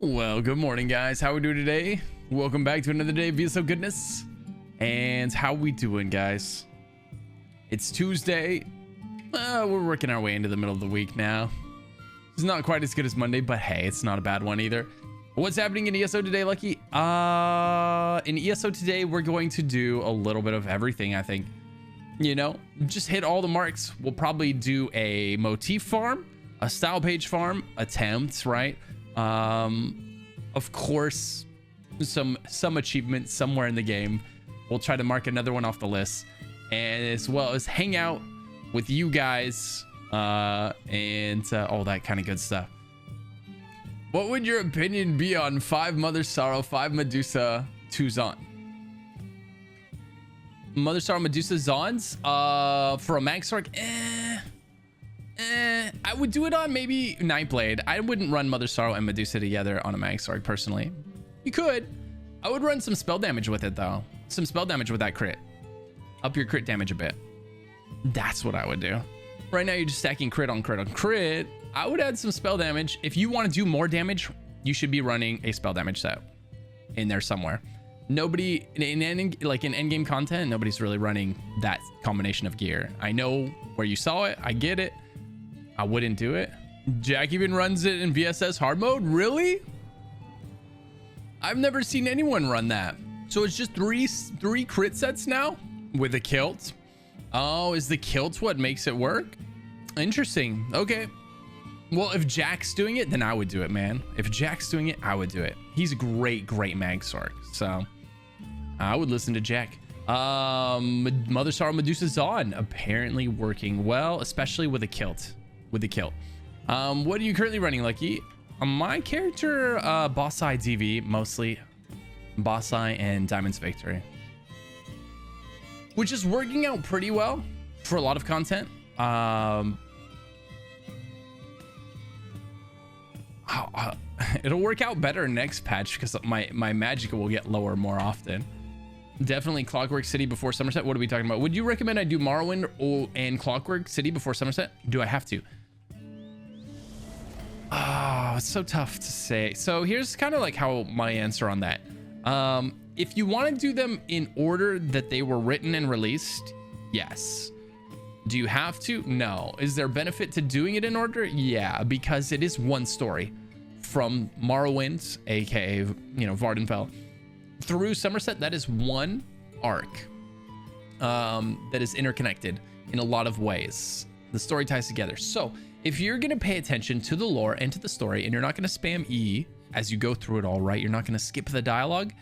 Well, good morning, guys. How we doing today? Welcome back to another day of ESO goodness. And how we doing, guys? It's Tuesday. We're working our way into the middle of the week now. It's not quite as good as Monday, but hey, it's not a bad one either. What's happening in ESO today, Lucky? In ESO today, we're going to do a little bit of everything, I think. You know, just hit all the marks. We'll probably do a motif farm, a style page farm, attempts, right? Of course, some achievements somewhere in the game. We'll try to mark another one off the list, and as well as hang out with you guys and all that kind of good stuff. What would your opinion be on 5 Mother Sorrow, 5 Medusa, 2 Zon? Mother Sorrow, Medusa, Zons for a MagSorc? I would do it on maybe Nightblade. I wouldn't run Mother Sorrow and Medusa together on a MagSorc personally. You could. I would run some spell damage with it though. Some spell damage with that crit. Up your crit damage a bit. That's what I would do. Right now you're just stacking crit on crit on crit. I would add some spell damage. If you want to do more damage, you should be running a spell damage set in there somewhere. Nobody in endgame content, nobody's really running that combination of gear. I know where you saw it. I get it. I wouldn't do it. Jack even runs it in VSS hard mode. Really? I've never seen anyone run that. So it's just three crit sets now with a kilt. Oh, is the kilt what makes it work? Interesting. Okay. Well, if Jack's doing it, then I would do it, man. If Jack's doing it, I would do it. He's a great MagSorc. So I would listen to Jack. Mother Sorrow, Medusa, Zon apparently working well, especially with a kilt. What are you currently running, Lucky? My character, Boss Eye DV, mostly Boss Eye and Diamond's Victory, which is working out pretty well for a lot of content. It'll work out better next patch because my magic will get lower more often. Definitely Clockwork City before Summerset. What are we talking about? Would you recommend I do Morrowind and Clockwork City before Summerset? Do I have to? Oh, it's so tough to say. So here's kind of like how my answer on that. If you want to do them in order that they were written and released, yes. Do you have to? No. Is there benefit to doing it in order? Yeah, because it is one story from Morrowind, aka, you know, Vardenfell, through Summerset. That is one arc that is interconnected in a lot of ways. The story ties together. So if you're going to pay attention to the lore and to the story, and you're not going to spam E as you go through it all, right? You're not going to skip the dialogue.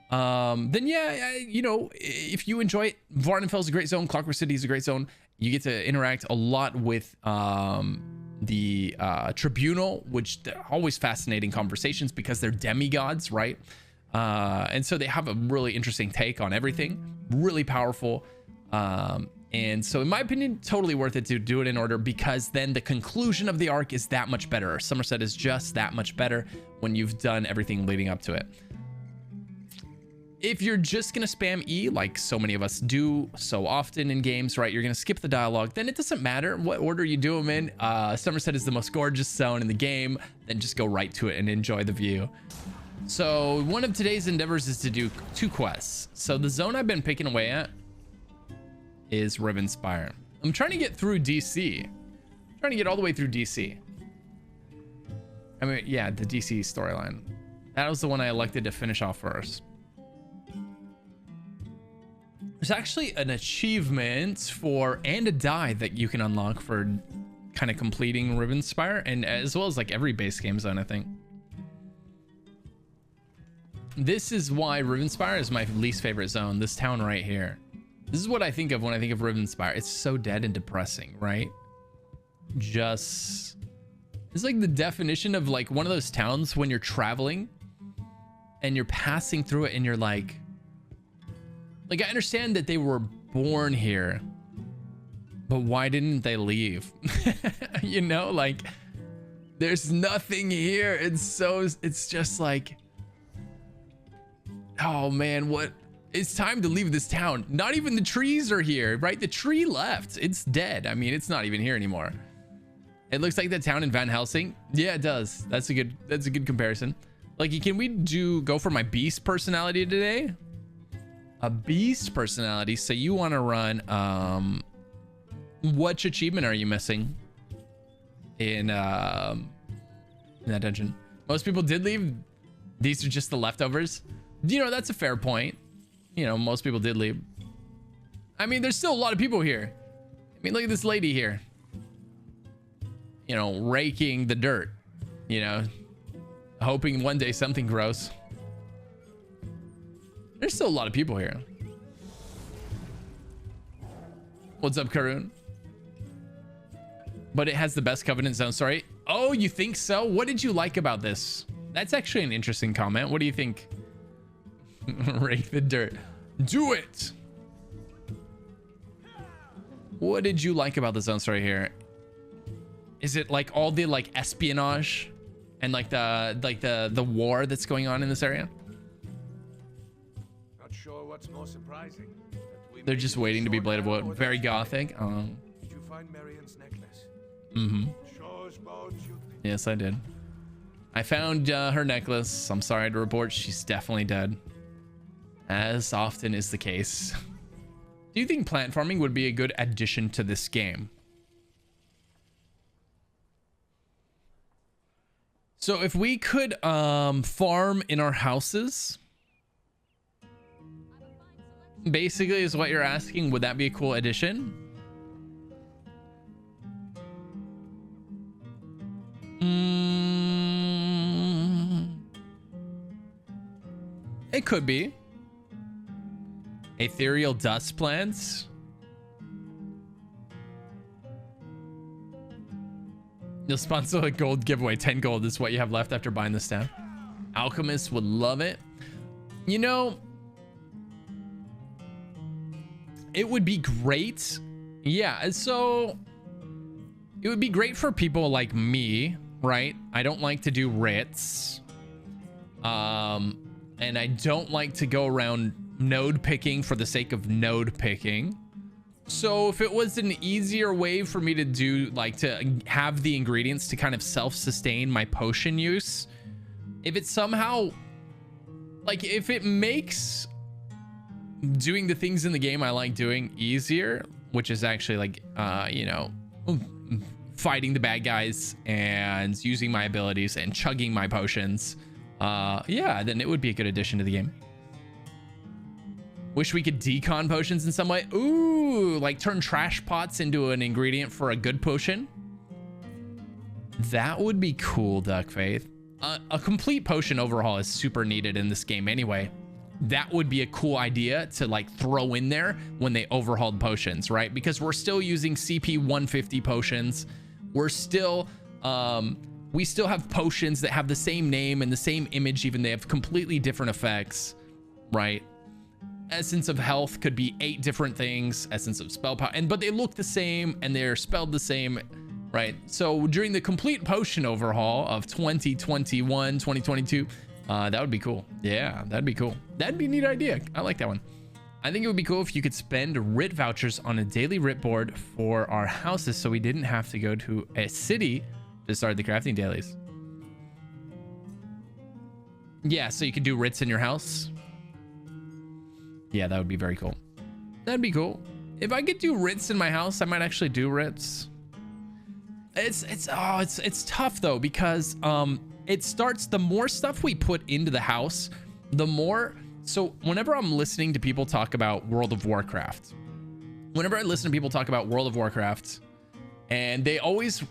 Then yeah, you know, if you enjoy it, Vardenfell is a great zone. Clockwork City is a great zone. You get to interact a lot with the tribunal, which they're always fascinating conversations because they're demigods, right? And so they have a really interesting take on everything, really powerful. And so in my opinion, totally worth it to do it in order, because then the conclusion of the arc is that much better. Summerset is just that much better when you've done everything leading up to it. If you're just going to spam E, like so many of us do so often in games, right? You're going to skip the dialogue. Then it doesn't matter what order you do them in. Summerset is the most gorgeous zone in the game. Then just go right to it and enjoy the view. So one of today's endeavors is to do 2 quests. So the zone I've been picking away at is Rivenspire. I'm trying to get through DC. I'm trying to get all the way through DC. I mean, yeah, the DC storyline. That was the one I elected to finish off first. There's actually an achievement for and a die that you can unlock for kind of completing Rivenspire, and as well as like every base game zone, I think. This is why Rivenspire is my least favorite zone, this town right here. This is what I think of when I think of Rivenspire. It's so dead and depressing, right? Just, it's like the definition of like one of those towns when you're traveling and you're passing through it and you're like I understand that they were born here, but why didn't they leave? You know, like there's nothing here. It's just like, oh man, what? It's time to leave this town. Not even the trees are here, right? The tree left. It's dead. I mean, it's not even here anymore. It looks like the town in Van Helsing. Yeah, it does. That's a good comparison. Like, can we go for my beast personality today? A beast personality. So you want to run, which achievement are you missing in that dungeon? Most people did leave. These are just the leftovers. You know, that's a fair point. You know, most people did leave. I mean, there's still a lot of people here. I mean, look at this lady here. You know, raking the dirt, you know, hoping one day something grows. There's still a lot of people here. What's up, Karun? But it has the best Covenant zone story. Oh, you think so? What did you like about this? That's actually an interesting comment. What do you think? Rake the dirt. Do it. What did you like about the zone story here? Is it like all the like espionage and like the war that's going on in this area? Not sure what's more surprising. They're just waiting to be Blade of Wood. Very gothic. Did you find Marion's necklace? Mm-hmm. Shows bones you. Yes, I did. I found her necklace. I'm sorry to report, she's definitely dead. As often is the case. Do you think plant farming would be a good addition to this game? So if we could farm in our houses, basically is what you're asking, would that be a cool addition? It could be. Ethereal dust plants. You'll sponsor a gold giveaway. 10 gold is what you have left after buying the staff. Alchemists would love it. You know, it would be great. Yeah, so it would be great for people like me, right? I don't like to do writs. And I don't like to go around node picking for the sake of node picking. So if it was an easier way for me to do, like, to have the ingredients to kind of self-sustain my potion use, if it somehow, like, if it makes doing the things in the game I like doing easier, which is actually like, you know, fighting the bad guys and using my abilities and chugging my potions, yeah, then it would be a good addition to the game. Wish we could decon potions in some way. Ooh, like turn trash pots into an ingredient for a good potion. That would be cool, Duck Faith. A complete potion overhaul is super needed in this game anyway. That would be a cool idea to like throw in there when they overhauled potions, right? Because we're still using CP 150 potions. We're still, we still have potions that have the same name and the same image, even they have completely different effects, right? Essence of health could be 8 different things, essence of spell power, but they look the same and they're spelled the same, right? So during the complete potion overhaul of 2021, 2022, that would be cool. Yeah, that'd be cool. That'd be a neat idea. I like that one. I think it would be cool if you could spend writ vouchers on a daily writ board for our houses so we didn't have to go to a city to start the crafting dailies. Yeah, so you could do writs in your house. Yeah, that would be very cool. That'd be cool. If I could do writs in my house, I might actually do writs. It's tough though, because it starts, the more stuff we put into the house, the more. So whenever I'm listening to people talk about World of Warcraft, whenever I listen to people talk about World of Warcraft, and they always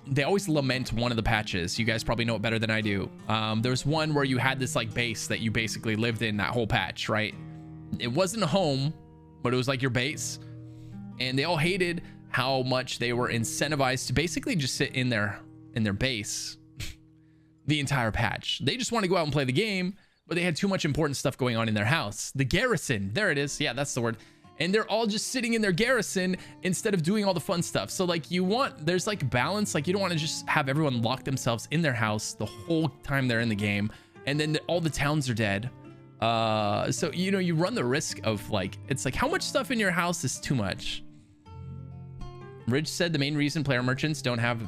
lament one of the patches. You guys probably know it better than I do. There's one where you had this like base that you basically lived in that whole patch, right? It wasn't a home, but it was like your base, and they all hated how much they were incentivized to basically just sit in their base the entire patch. They just want to go out and play the game, but they had too much important stuff going on in their house. The garrison, there it is. Yeah, that's the word. And they're all just sitting in their garrison instead of doing all the fun stuff. So like there's like balance. Like you don't want to just have everyone lock themselves in their house the whole time they're in the game, and then all the towns are dead. So, you know, you run the risk of like, it's like, how much stuff in your house is too much? Rich said the main reason player merchants don't have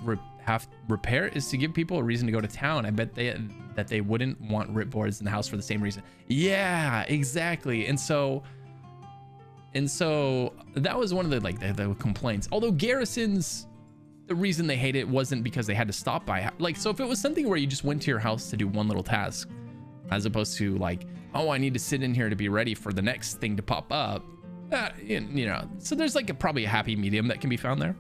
half repair is to give people a reason to go to town. I bet they wouldn't want ripboards in the house for the same reason. Yeah, exactly. And so that was one of the complaints. Although garrisons, the reason they hate it wasn't because they had to stop by. Like, so if it was something where you just went to your house to do one little task, as opposed to like, oh, I need to sit in here to be ready for the next thing to pop up. You know, so there's like probably a happy medium that can be found there.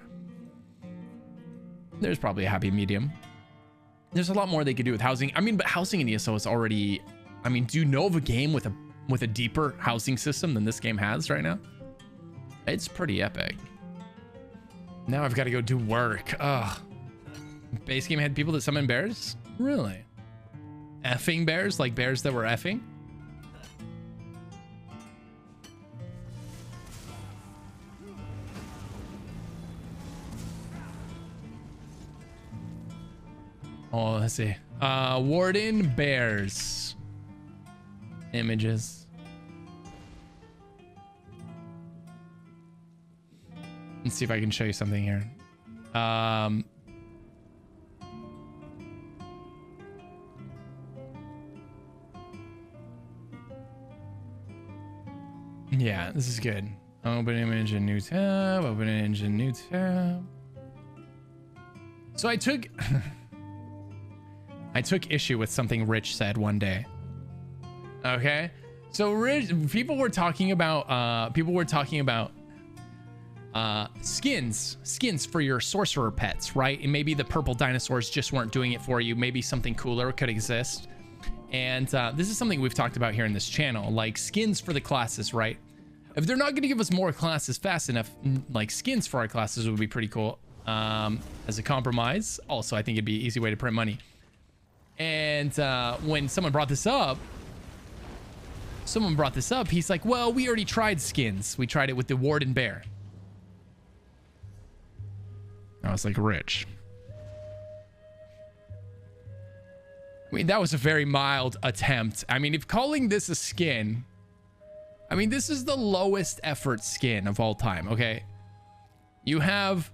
There's probably a happy medium. There's a lot more they could do with housing. I mean, but housing in ESO is already, I mean, do you know of a game with a deeper housing system than this game has right now? It's pretty epic. Now I've got to go do work. Ugh. Base game had people that summon bears? Really? Effing bears? Like bears that were effing? Oh, let's see. Warden bears. Images. Let's see if I can show you something here. Yeah, this is good. Open image in new tab. Open image in new tab. So I took issue with something Rich said one day. Okay, so people were talking about skins for your sorcerer pets, right? And maybe the purple dinosaurs just weren't doing it for you. Maybe something cooler could exist. And this is something we've talked about here in this channel, like skins for the classes, right? If they're not going to give us more classes fast enough, like skins for our classes would be pretty cool as a compromise. Also, I think it'd be an easy way to print money. And when someone brought this up, he's like, well, we already tried skins. We tried it with the Warden Bear. I was like, Rich. I mean, that was a very mild attempt. I mean, if calling this a skin, I mean, this is the lowest effort skin of all time, okay? You have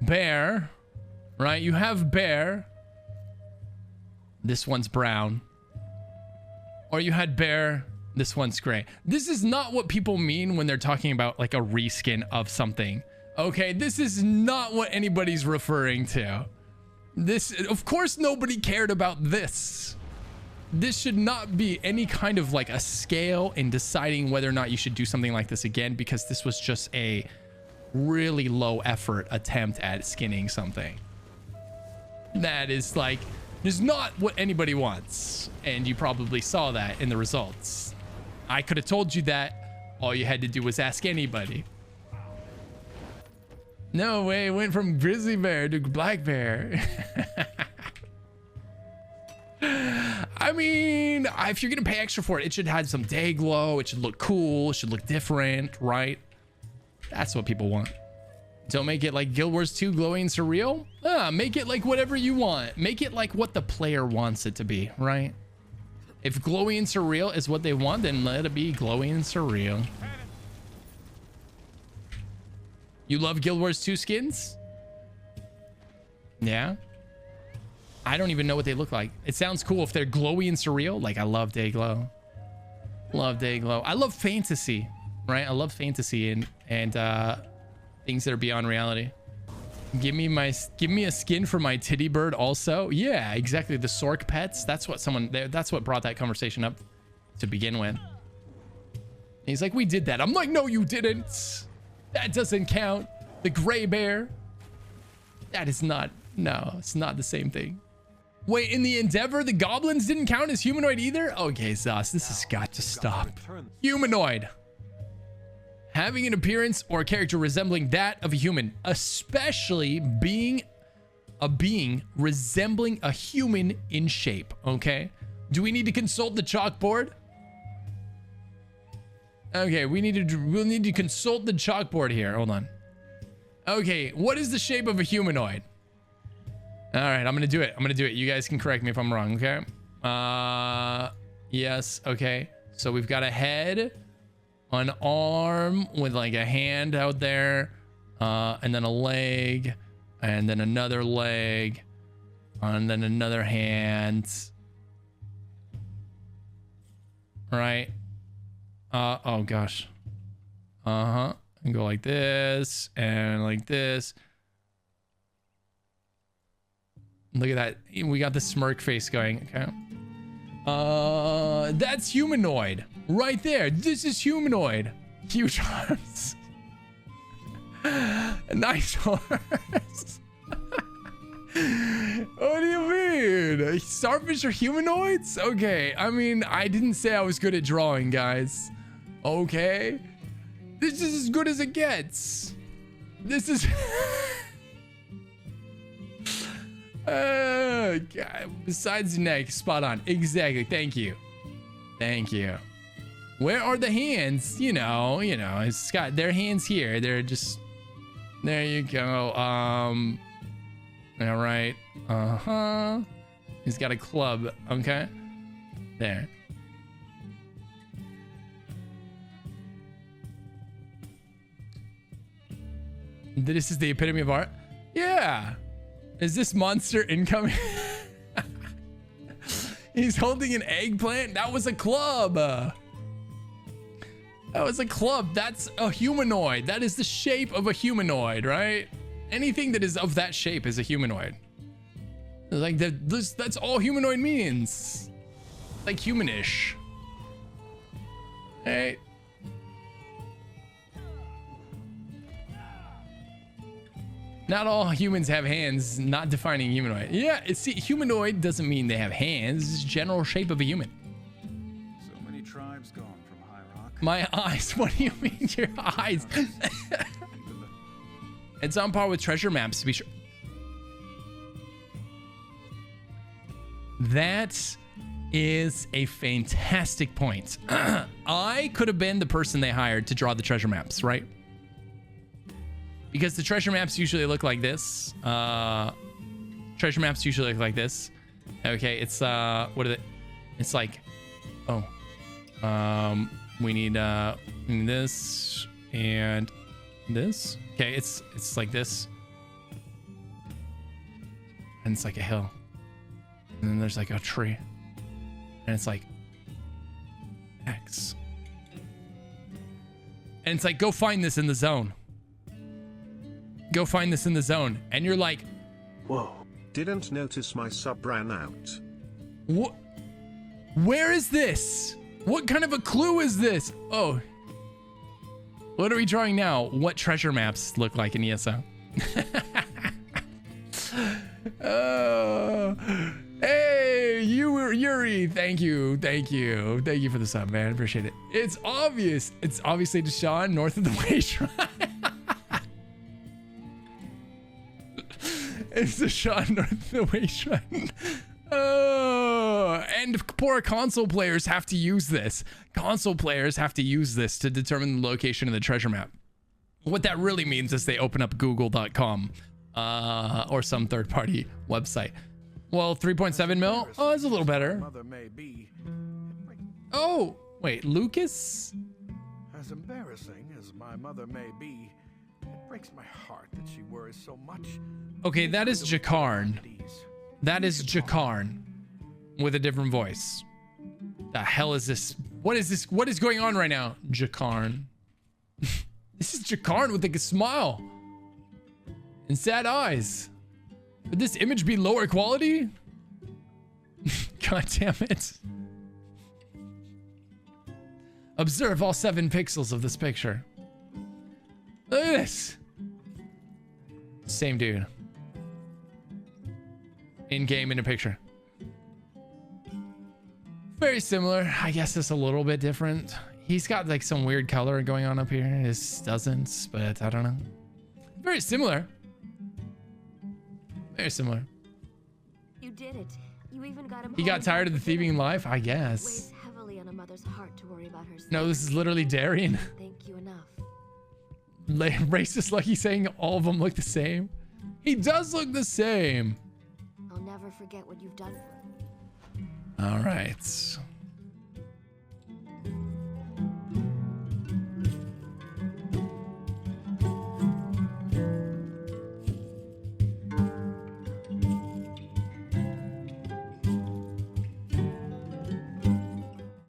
bear, right? You have bear. This one's brown. Or you had bear. This one's gray. This is not what people mean when they're talking about like a reskin of something. Okay, this is not what anybody's referring to. This, of course, nobody cared about this. This should not be any kind of like a scale in deciding whether or not you should do something like this again, because this was just a really low effort attempt at skinning something. That is like, is not what anybody wants. And you probably saw that in the results. I could have told you that. All you had to do was ask anybody. No way, it went from grizzly bear to black bear. I mean, if you're gonna pay extra for it, it should have some day glow. It should look cool. It should look different, right? That's what people want. Don't make it like Guild Wars 2 glowing and surreal. Make it like whatever you want. Make it like what the player wants it to be, right? If glowing and surreal is what they want, then let it be glowing and surreal. You love Guild Wars 2 skins? Yeah. I don't even know what they look like. It sounds cool if they're glowy and surreal. Like, I love day glow. Love day glow. I love fantasy, right? I love fantasy and things that are beyond reality. Give me a skin for my titty bird also. Yeah, exactly. The Sorc pets. That's what brought that conversation up to begin with. He's like, we did that. I'm like, no, you didn't. That doesn't count. The gray bear. That is not, no, it's not the same thing. Wait, in the Endeavor, the goblins didn't count as humanoid either? Okay, Zos, this has got to stop. Humanoid. Having an appearance or a character resembling that of a human, especially being a being resembling a human in shape, okay? Do we need to consult the chalkboard? Okay, we'll need to consult the chalkboard here. Hold on. Okay, what is the shape of a humanoid? All right, I'm gonna do it. You guys can correct me if I'm wrong, okay? Yes, okay. So we've got a head, an arm with like a hand out there, and then a leg, and then another leg, and then another hand. Right. Oh gosh. And go like this and like this. Look at that. We got the smirk face going. Okay. That's humanoid right there. This is humanoid. Huge arms. Nice horse. What do you mean? Starfish are humanoids? Okay. I mean, I didn't say I was good at drawing, guys. Okay. This is as good as it gets. This is... God. Besides the neck, spot on. Exactly. Thank you. Thank you. Where are the hands? You know, it's got their hands here. They're just... There you go. All right. He's got a club. Okay. There. This is the epitome of art. Yeah. Is this monster incoming? He's holding an eggplant. That was a club. That was a club. That's a humanoid. That is the shape of a humanoid, right? Anything that is of that shape is a humanoid. Like that's all humanoid means. Like humanish. Right? Not all humans have hands, not defining humanoid. Yeah, humanoid doesn't mean they have hands. It's the general shape of a human. So many tribes gone from High Rock. My eyes. What do you mean your eyes? It's on par with treasure maps, to be sure. That is a fantastic point. I could have been the person they hired to draw the treasure maps, right? Because the treasure maps usually look like this. Treasure maps usually look like this. Okay, it's what are they? It's like, oh, we need this and this. Okay, it's like this, and it's like a hill, and then there's like a tree, and it's like X, and it's like, go find this in the zone. Go find this in the zone. And you're like, whoa, didn't notice my sub ran out. What? Where is this? What kind of a clue is this? Oh. What are we drawing now? What treasure maps look like in ESO? Oh. Hey, Yuri. Thank you. Thank you. Thank you for the sub, man. Appreciate it. It's obvious. It's obviously Deshaun, north of the Way Shrine. It's the shot north of the Way Shrine. Oh, and poor console players have to use this. Console players have to use this to determine the location of the treasure map. What that really means is they open up google.com or some third-party website. Well, 3.7 mil? Oh, it's a little better. Oh, wait, Lucas? As embarrassing as my mother may be, it breaks my heart that she worries so much. Okay, that is Jakarn. That is Jakarn with a different voice. The hell is this? What is this? What is going on right now? Jakarn. This is Jakarn with like a smile and sad eyes. Would this image be lower quality? God damn it. Observe all 7 pixels of this picture. Look at this. Same dude. In game, in a picture. Very similar. I guess it's a little bit different. He's got like some weird color going on up here. His doesn't, but I don't know. Very similar. Very similar. You did it. You even got him. He got tired of the thieving life, I guess. Weighs heavily on a mother's heart to worry about herself. No, this is literally Darian. Thank you enough. Racist Lucky saying all of them look the same. He does look the same. I'll never forget what you've done for me. All right.